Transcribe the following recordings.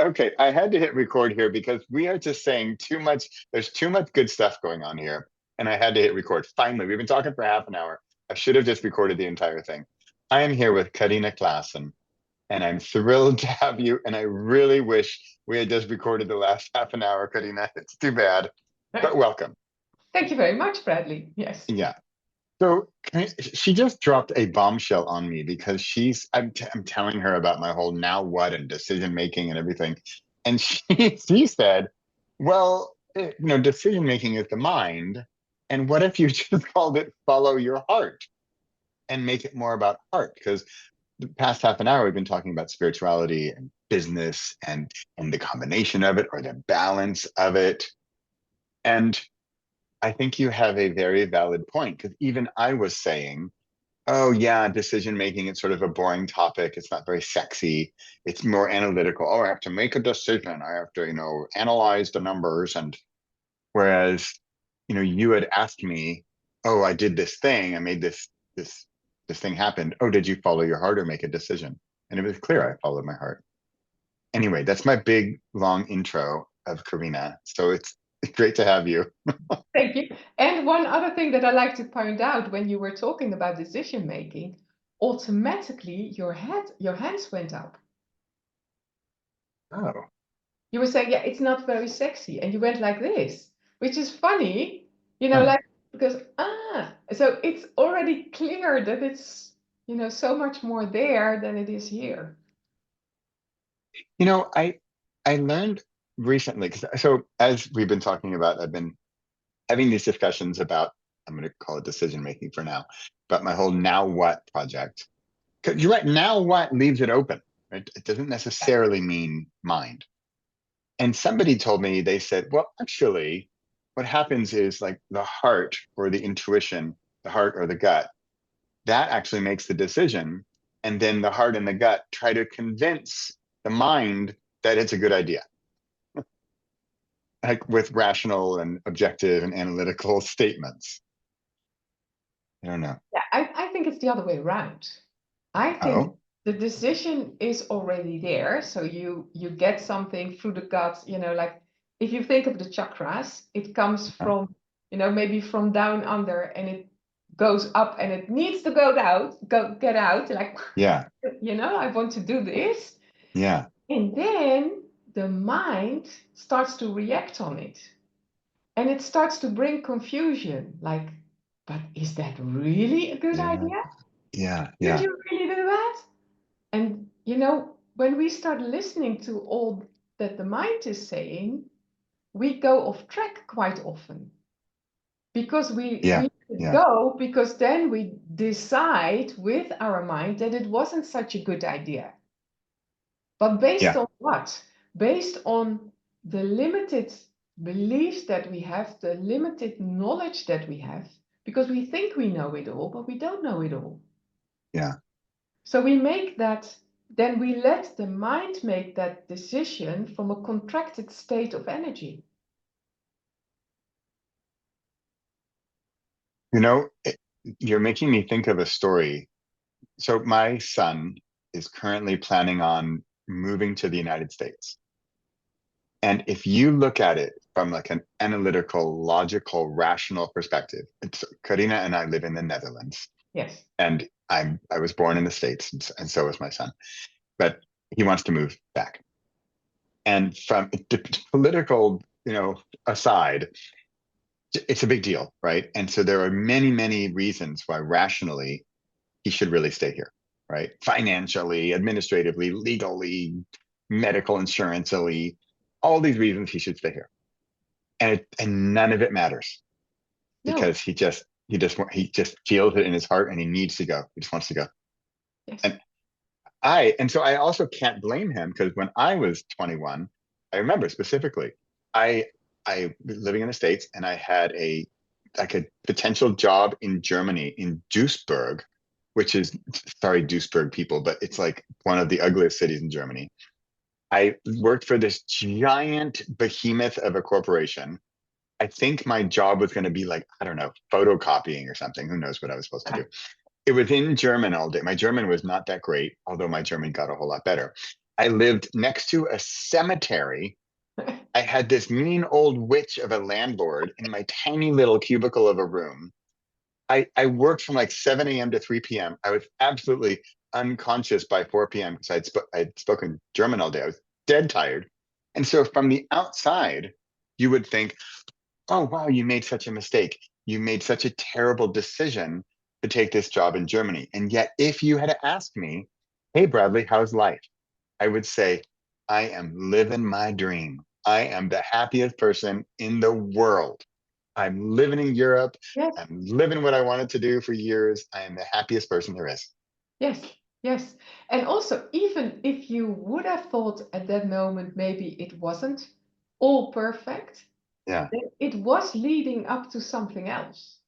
Okay, I had to hit record here because we are just saying too much. There's too much good stuff going on here. And I had to hit record. Finally, we've been talking for half an hour. I should have just recorded the entire thing. I am here with Karina Klaassen, and I'm thrilled to have you. And I really wish we had just recorded the last half an hour, Karina. It's too bad, but welcome. Thank you very much, Bradley. Yes. Yeah. So she just dropped a bombshell on me because I'm telling her about my whole now what and decision making and everything. And she said, well, decision making is the mind. And what if you just called it follow your heart and make it more about heart? Because the past half an hour, we've been talking about spirituality and business and the combination of it or the balance of it. And I think you have a very valid point because even I was saying, oh yeah, decision making, it's sort of a boring topic. It's not very sexy. It's more analytical. Oh, I have to make a decision. I have to, analyze the numbers. And whereas, you had asked me, oh, I did this thing. I made this thing happen. Oh, did you follow your heart or make a decision? And it was clear I followed my heart. Anyway, that's my big long intro of Karina. So it's great to have you. Thank you. And one other thing that I like to point out when you were talking about decision making, automatically your hands went up. Oh. You were saying, yeah, it's not very sexy. And you went like this, which is funny, Huh. like because so it's already clear that it's, so much more there than it is here. I learned recently, so as we've been talking about, I've been having these discussions about, I'm going to call it decision making for now, but my whole now what project. Because you're right, now what leaves it open, right? It doesn't necessarily mean mind. And somebody told me, they said, well, actually, what happens is like the heart or the intuition, the heart or the gut, that actually makes the decision. And then the heart and the gut try to convince the mind that it's a good idea, like with rational and objective and analytical statements. I don't know. Yeah, I think it's the other way around. I think Oh, the decision is already there. So you get something through the gut, like if you think of the chakras, it comes uh, from, maybe from down under and it goes up and it needs to get out, like, yeah, I want to do this. yeah, And then the mind starts to react on it. And it starts to bring confusion, like, but is that really a good yeah, idea? yeah, Should yeah, you really do that? And when we start listening to all that the mind is saying, we go off track quite often because yeah, we yeah, go because then we decide with our mind that it wasn't such a good idea. But based yeah, on what? Based on the limited beliefs that we have, the limited knowledge that we have, because we think we know it all, but we don't know it all. yeah. So we make that, then we let the mind make that decision from a contracted state of energy. You know, it, you're making me think of a story. So my son is currently planning on moving to the United States. And if you look at it from like an analytical, logical, rational perspective, Karina and I live in the Netherlands, Yes. and I was born in the States, and so was my son. But he wants to move back. And from the political, aside, it's a big deal, right? And so there are many, many reasons why rationally he should really stay here, right? Financially, administratively, legally, medical insurance-ally, all these reasons he should stay here. And none of it matters No. because he just feels it in his heart and he needs to go. He just wants to go. Yes. And so I also can't blame him because when I was 21, I remember specifically, I I was living in the States and I had a potential job in Germany in Duisburg, which is, sorry, Duisburg people, but it's like one of the ugliest cities in Germany. I worked for this giant behemoth of a corporation. I think my job was going to be like, I don't know, photocopying or something. Who knows what I was supposed to do? It was in German all day. My German was not that great, although my German got a whole lot better. I lived next to a cemetery. I had this mean old witch of a landlord in my tiny little cubicle of a room. I worked from like 7 a.m. to 3 p.m. I was absolutely unconscious by 4 p.m. because I'd spoken German all day. I was dead tired. And so from the outside, you would think, oh, wow, you made such a mistake. You made such a terrible decision to take this job in Germany. And yet, if you had asked me, hey, Bradley, how's life? I would say, I am living my dream. I am the happiest person in the world. I'm living in Europe. Yes, I'm living what I wanted to do for years. I am the happiest person there is. yes, yes. And also, even if you would have thought at that moment maybe it wasn't all perfect, Yeah. then it was leading up to something else.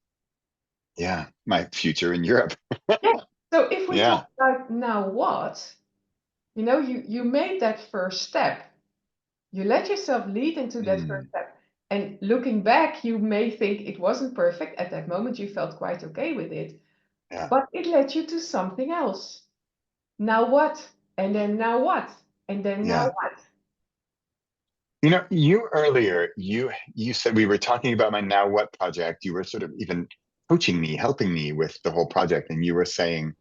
Yeah. My future in Europe. Yeah. So if we talk Yeah. about now what, you made that first step. You let yourself lead into that first Mm, step. And looking back, you may think it wasn't perfect. At that moment, you felt quite okay with it, yeah. but it led you to something else. Now what? And then now what? And then now Yeah. what? You earlier, you said we were talking about my Now What project. You were sort of even coaching me, helping me with the whole project. And you were saying,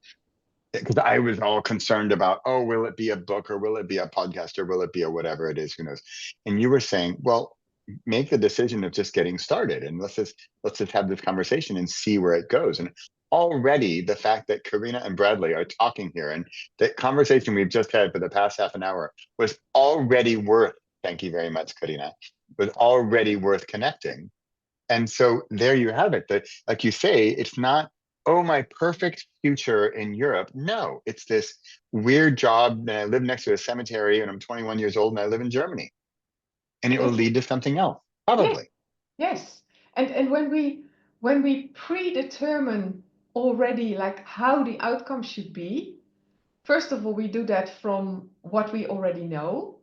because I was all concerned about, oh, will it be a book or will it be a podcast or will it be a whatever it is, who knows? And you were saying, well, make the decision of just getting started and let's just have this conversation and see where it goes. And already the fact that Karina and Bradley are talking here and that conversation we've just had for the past half an hour was already worth, thank you very much, Karina, was already worth connecting. And so there you have it. That, like you say, it's not, oh, my perfect future in Europe. No, it's this weird job. And I live next to a cemetery and I'm 21 years old and I live in Germany. And it will Yes, lead to something else, yes, probably. yes. And when we predetermine already like how the outcome should be, first of all, we do that from what we already know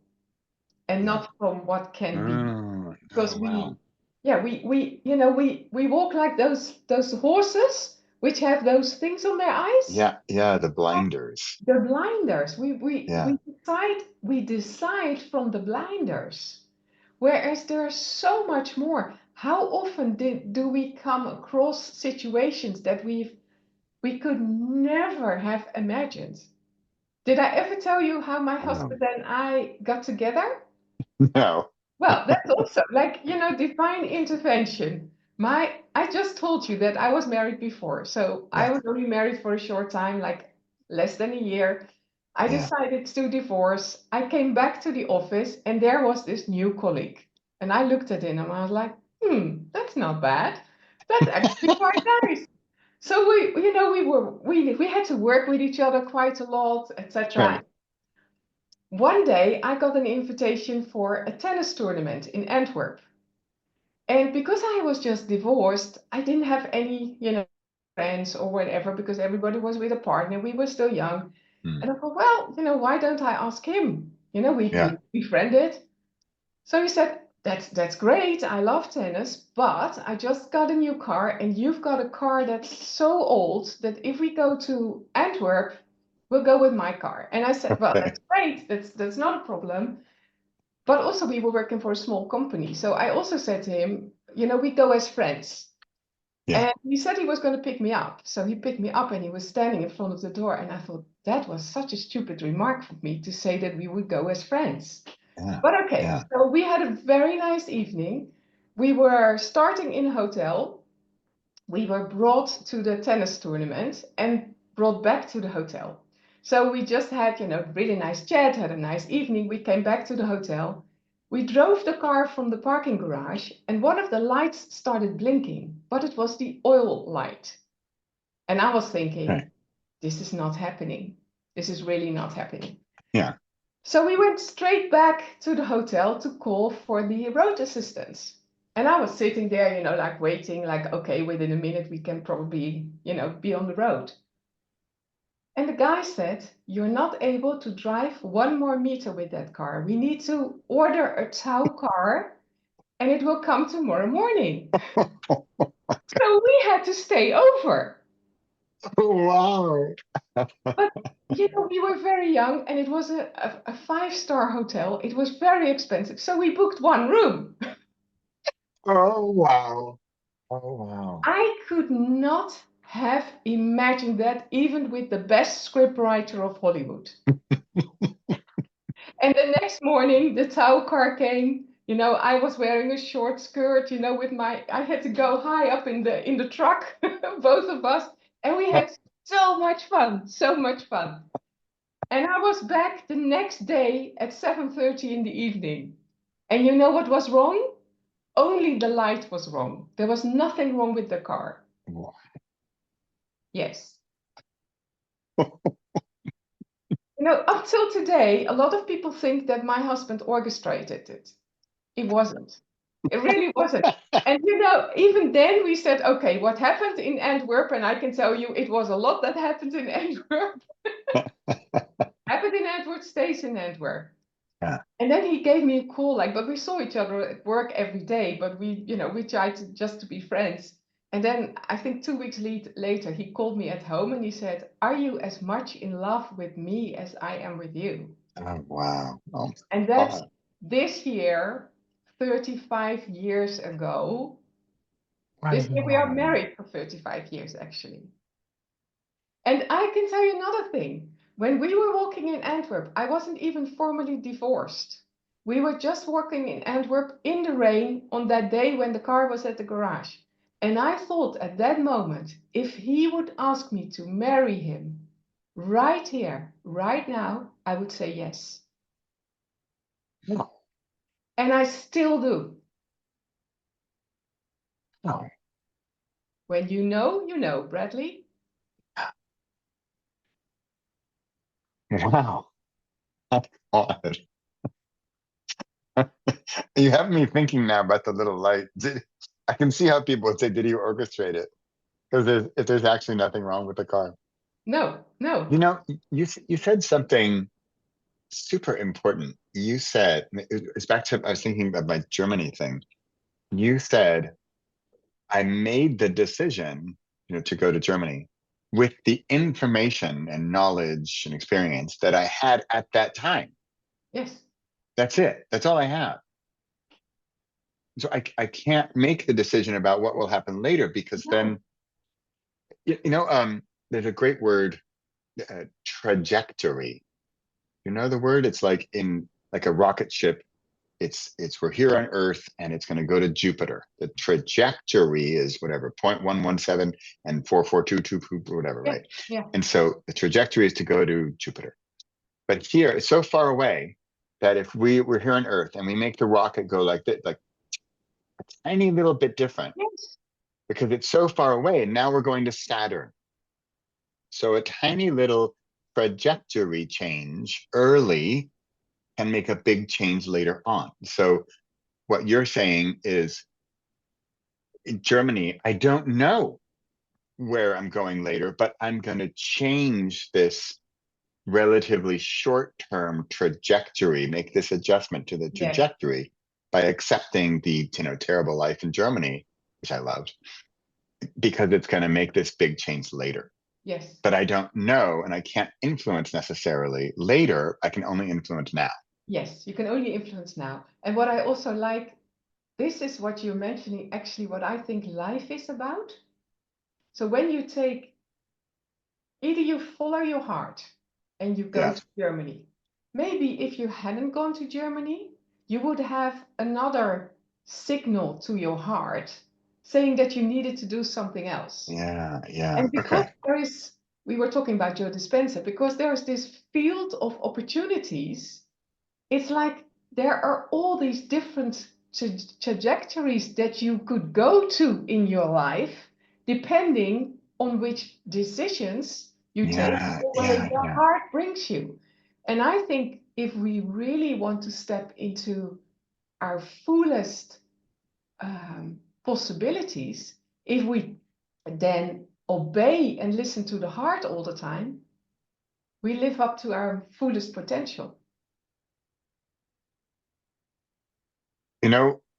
and Yeah. not from what can be. Oh, Because oh wow. we walk like those horses which have those things on their eyes. Yeah, yeah, the blinders. The blinders. We we Yeah. we decide we decide from the blinders. Whereas there's so much more. How often do we come across situations that we could never have imagined? Did I ever tell you how my Oh, husband and I got together? no. Well, that's also like, divine intervention. I just told you that I was married before. So I Yeah, was only married for a short time, like less than a year. I yeah. decided to divorce. I came back to the office and there was this new colleague. And I looked at him and I was like, that's not bad. That's actually quite nice. So we had to work with each other quite a lot, etc. Right. One day I got an invitation for a tennis tournament in Antwerp. And because I was just divorced, I didn't have any, friends or whatever because everybody was with a partner. We were still young. Mm, And I thought, well, why don't I ask him? We yeah. befriended. So he said, that's great. I love tennis, but I just got a new car and you've got a car that's so old that if we go to Antwerp, we'll go with my car. And I said, well, Okay. that's great. That's not a problem. But also we were working for a small company. So I also said to him, we go as friends. Yeah, And he said he was going to pick me up. So he picked me up and he was standing in front of the door. And I thought that was such a stupid remark for me to say that we would go as friends. yeah, But okay, yeah. so we had a very nice evening. We were starting in a hotel. We were brought to the tennis tournament and brought back to the hotel. So we just had, really nice chat, had a nice evening. We came back to the hotel. We drove the car from the parking garage and one of the lights started blinking, but it was the oil light. And I was Okay. thinking, this is not happening. This is really not happening. Yeah. So we went straight back to the hotel to call for the road assistance. And I was sitting there, like waiting, like, okay, within a minute we can probably, be on the road. And the guy said, you're not able to drive 1 more meter with that car. We need to order a tow car and it will come tomorrow morning. So we had to stay over. Wow. But we were very young and it was a five-star hotel. It was very expensive. So we booked one room. Oh, wow. Oh, wow. I could not have imagined that even with the best scriptwriter of Hollywood. And the next morning, the tow car came. I was wearing a short skirt, with I had to go high up in the truck, both of us, and we had so much fun, so much fun. And I was back the next day at 7:30 in the evening. And you know what was wrong? Only the light was wrong. There was nothing wrong with the car. Yes. Up till today, a lot of people think that my husband orchestrated it. It wasn't. It really wasn't. And even then we said, okay, what happened in Antwerp? And I can tell you it was a lot that happened in Antwerp. Happened in Antwerp, stays in Antwerp. Yeah. And then he gave me a call, but we saw each other at work every day, but we tried just to be friends. And then I think 2 weeks later, he called me at home and he said, are you as much in love with me as I am with you? Oh, wow. Oh, And that's God. this year, 35 years ago. This year we are Wow. married for 35 years, actually. And I can tell you another thing. When we were walking in Antwerp, I wasn't even formally divorced. We were just walking in Antwerp in the rain on that day when the car was at the garage. And I thought at that moment, if he would ask me to marry him right here, right now, I would say yes. No, And I still do. no. When you know, Bradley. Wow. God. You have me thinking now about the little light. I can see how people would say, did you orchestrate it? Because if there's actually nothing wrong with the car. No, You no. know, you said something super important. You said, it's back to, I was thinking of my Germany thing. You said, I made the decision, to go to Germany with the information and knowledge and experience that I had at that time. Yes. That's it. That's all I have. So I can't make the decision about what will happen later because No. then, there's a great word, trajectory. You know the word? It's like in like a rocket ship. It's we're here on Earth and it's going to go to Jupiter. The trajectory is whatever 0.117 and 4422 whatever, Yeah. right? Yeah. And so the trajectory is to go to Jupiter. But here it's so far away that if we're here on Earth and we make the rocket go like that, like a tiny little bit different, Yes. because it's so far away, and now we're going to Saturn. So a tiny little trajectory change early can make a big change later on. So what you're saying is in Germany, I don't know where I'm going later, but I'm going to change this relatively short-term trajectory, make this adjustment to the Yes. trajectory by accepting the, terrible life in Germany, which I loved, because it's going to make this big change later. Yes. But I don't know, and I can't influence necessarily later. I can only influence now. Yes. You can only influence now. And what I also like, this is what you're mentioning, actually, what I think life is about. So when you take, either you follow your heart and you go to Yes. Germany. Maybe if you hadn't gone to Germany, you would have another signal to your heart saying that you needed to do something else. Yeah. Yeah. And because Okay. we were talking about Joe Dispenza, because there is this field of opportunities, it's like there are all these different trajectories that you could go to in your life, depending on which decisions you take Yeah. or where Yeah. your Yeah. heart brings you. And I think if we really want to step into our fullest possibilities, if we then obey and listen to the heart all the time, we live up to our fullest potential.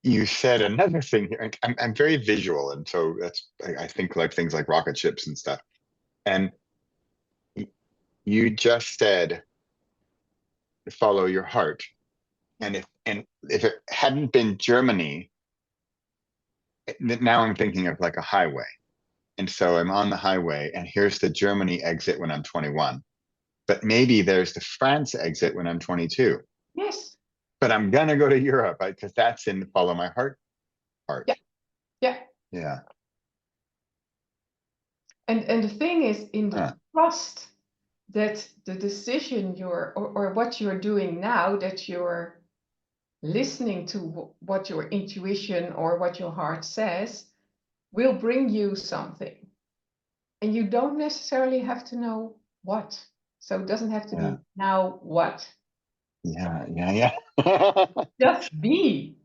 You said another thing here. I'm very visual, and so that's I think like things like rocket ships and stuff. And you just said, follow your heart. And if it hadn't been Germany, now I'm thinking of like a highway. And so I'm on the highway, and here's the Germany exit when I'm 21. But maybe there's the France exit when I'm 22. Yes. But I'm gonna go to Europe because that's in the follow my heart Yeah. part. Yeah. Yeah. And the thing is, in the Huh. trust that the decision or what you're doing now, that you're listening to what your intuition or what your heart says, will bring you something. And you don't necessarily have to know what. So it doesn't have to Yeah. be now what. Yeah. Yeah. Yeah. Just be.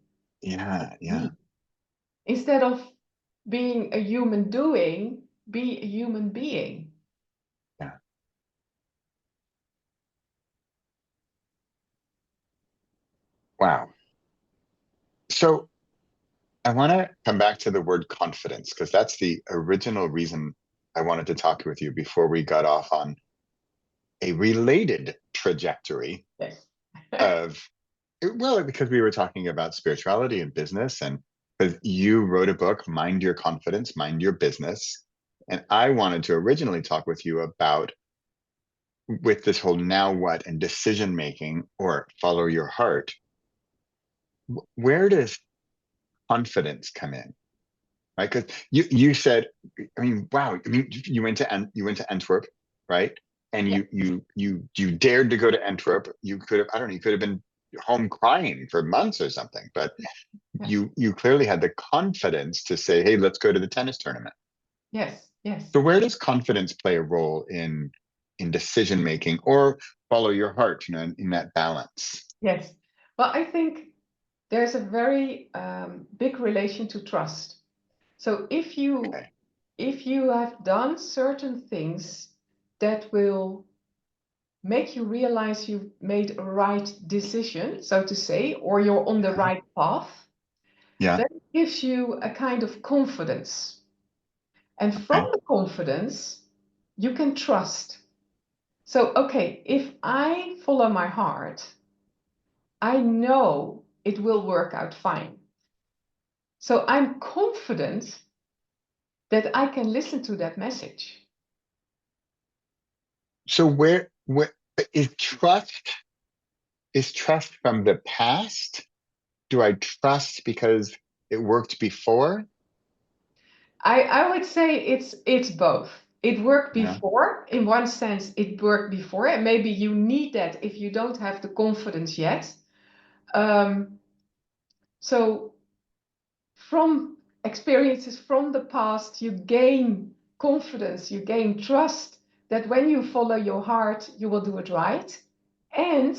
Yeah. Yeah. Be. Instead of being a human doing, be a human being. Yeah. Wow. So I want to come back to the word confidence because that's the original reason I wanted to talk with you before we got off on a related trajectory Yes. of, well, because we were talking about spirituality and business, and because you wrote a book, Mind Your Confidence, Mind Your Business. And I wanted to originally talk with you about with this whole now what and decision making or follow your heart. Where does confidence come in? Right? Because you said, I mean, wow, I mean, you went to Antwerp, right? And Yeah. you dared to go to Antwerp. You could have, I don't know, you could have been home crying for months or something, but Yes. you clearly had the confidence to say, hey, let's go to the tennis tournament. Yes. Yes. So where does confidence play a role in decision making or follow your heart, you know, in that balance? Yes. Well, I think there's a very big relation to trust. So Okay. if you have done certain things that will make you realize you've made a right decision, so to say, or you're on the Okay. right path, Yeah. that gives you a kind of confidence. And from Okay. the confidence, you can trust. So, okay, if I follow my heart, I know it will work out fine. So I'm confident that I can listen to that message. So where is trust from the past? Do I trust because it worked before? I would say it's both. It worked Yeah. before. In one sense, it worked before, and maybe you need that if you don't have the confidence yet. Um, so from experiences from the past, you gain confidence, you gain trust that when you follow your heart, you will do it right. And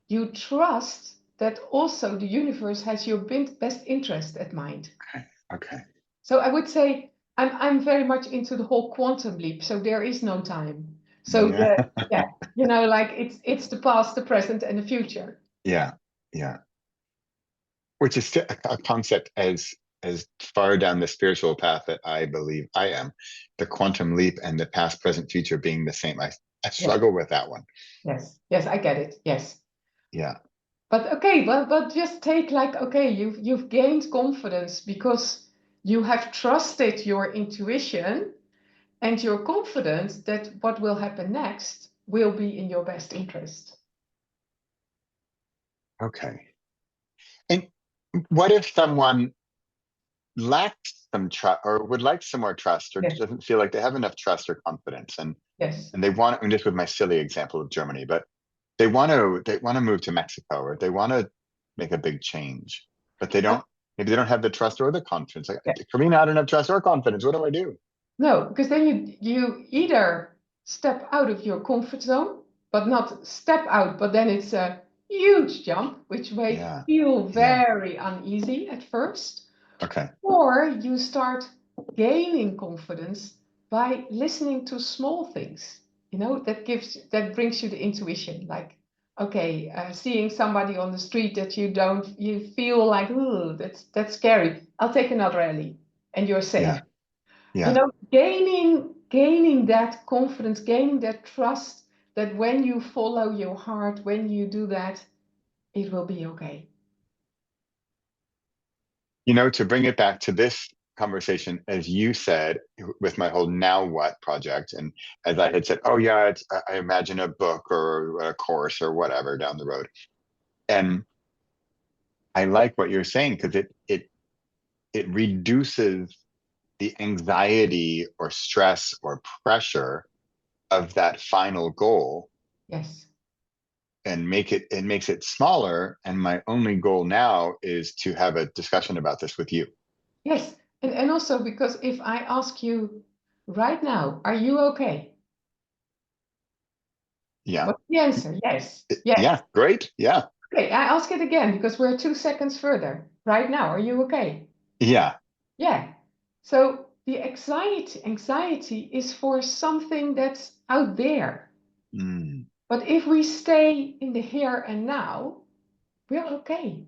you trust that also the universe has your best interest at mind. Okay. Okay. So I would say I'm very much into the whole quantum leap. So there is no time. So Yeah. the yeah, like it's the past, the present, and the future. Yeah. Yeah. Which is a concept as far down the spiritual path that I believe I am. The quantum leap and the past, present, future being the same. I Yes, struggle with that one. yes, yes, I get it. Yes. Yeah. But okay, but just take like okay, you've gained confidence because you have trusted your intuition and you're confident that what will happen next will be in your best interest. Okay. And what if someone lacks some trust or would like some more trust or Yes, doesn't feel like they have enough trust or confidence yes. and they want, and just with my silly example of Germany, but they want to move to Mexico or they want to make a big change, but maybe they don't have the trust or the confidence. Like, Yeah. Karina, I don't have trust or confidence. What do I do? No, because then you either step out of your comfort zone, but not step out, but then it's a huge jump, which may Yeah. feel Yeah. very uneasy at first. Okay. Or you start gaining confidence by listening to small things. That brings you the intuition. Like, okay, seeing somebody on the street that you feel like, ooh, that's scary. I'll take another alley, and you're safe. Yeah. Yeah. Gaining gaining that confidence, gaining that trust that when you follow your heart, when you do that, it will be okay. To bring it back to this conversation, as you said, with my whole now what project, and as I had said, oh yeah, I imagine a book or a course or whatever down the road. And I like what you're saying because it reduces the anxiety or stress or pressure of that final goal Yes. and makes it smaller. And my only goal now is to have a discussion about this with you. Yes. And also because if I ask you right now, are you okay? Yeah. What's the answer? Yes. Yes. Yeah. Great. Yeah. Okay, I ask it again because we're 2 seconds further. Right now, are you okay? Yeah. Yeah. So the anxiety is for something that's out there. Mm, But if we stay in the here and now, we're okay.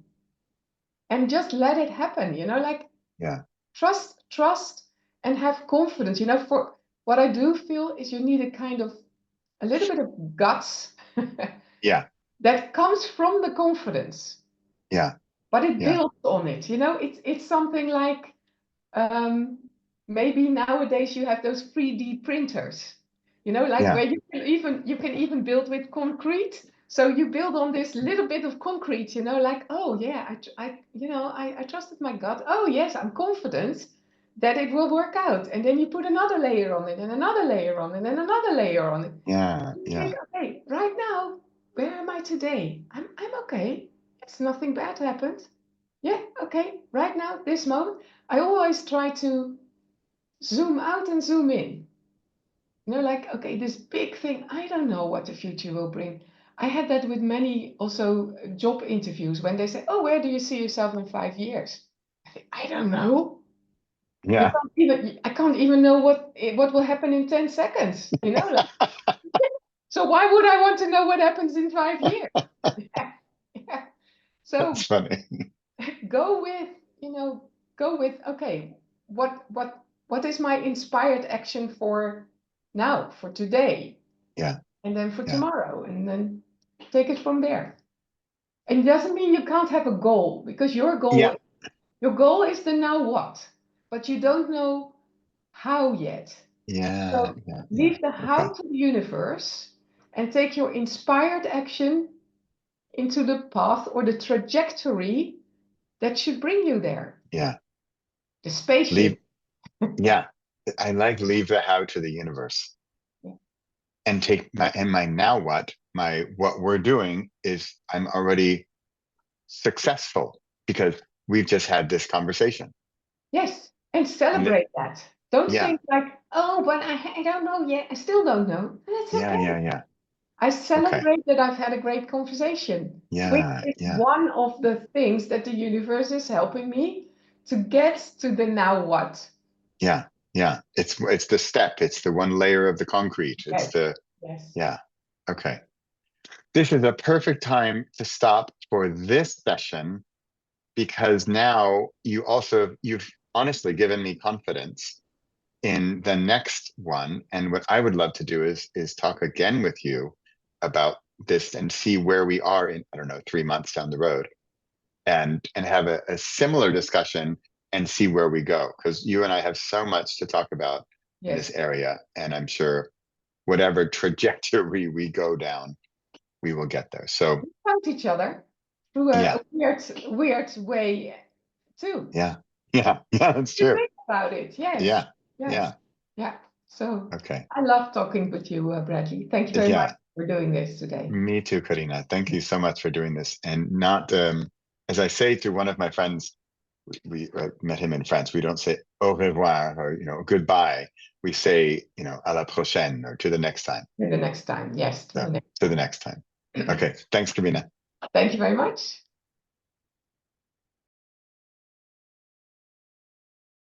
And just let it happen, like yeah. trust and have confidence. For what I do feel is you need a little bit of guts Yeah. that comes from the confidence, Yeah. but it Yeah. builds on it. It's something like maybe nowadays you have those 3D printers, like Yeah. where you can even build with concrete. So you build on this little bit of concrete, like, oh yeah, I trusted my gut. Oh yes, I'm confident that it will work out. And then you put another layer on it and another layer on it and another layer on it. Yeah. You think, Yeah. okay, right now, where am I today? I'm okay. It's nothing bad happened. Yeah, okay, right now, this moment. I always try to zoom out and zoom in. Like, okay, this big thing, I don't know what the future will bring. I had that with many also job interviews when they say, oh, where do you see yourself in 5 years? I think, I don't know. Yeah. I can't even know what will happen in 10 seconds, like, so why would I want to know what happens in 5 years? Yeah, yeah. That's So funny. go with, okay, what is my inspired action for now, for today, Yeah. and then for Yeah. tomorrow, and then take it from there. And it doesn't mean you can't have a goal, because Yeah. your goal is the now what, but you don't know how yet. Yeah. So Yeah. Yeah. leave the Okay. how to the universe and take your inspired action into the path or the trajectory that should bring you there. Yeah. The spaceship. Leave. Yeah. I like leave the how to the universe Yeah. and take my now what we're doing is I'm already successful because we've just had this conversation. Yes, and And celebrate that. Don't yeah. think like, oh, but I don't know yet. I still don't know. That's Yeah. okay. Yeah. Yeah. I Okay. celebrate that I've had a great conversation, which Yeah. is Yeah. one of the things that the universe is helping me to get to the now what. Yeah. Yeah. It's the step. It's the one layer of the concrete. It's Yes, the yes, yeah. Okay. This is a perfect time to stop for this session because now you've honestly given me confidence in the next one. And what I would love to do is talk again with you about this and see where we are in, I don't know, 3 months down the road and have a similar discussion and see where we go. Because you and I have so much to talk about in this yes. area. And I'm sure whatever trajectory we go down, we will get there. So We found each other through a yeah, weird way too. yeah, yeah, yeah, that's You true. think about it. Yes, Yeah, yes, yeah. yeah. So Okay. I love talking with you, Bradley. Thank you very much Yeah, for doing this today. me too, Karina. Thank you so much for doing this. And not, as I say to one of my friends, we met him in France. We don't say au revoir or, goodbye. We say, à la prochaine or to the next time. To the next time. Yes, to So the next to the time. next time. Okay. Thanks, Karina. Thank you very much.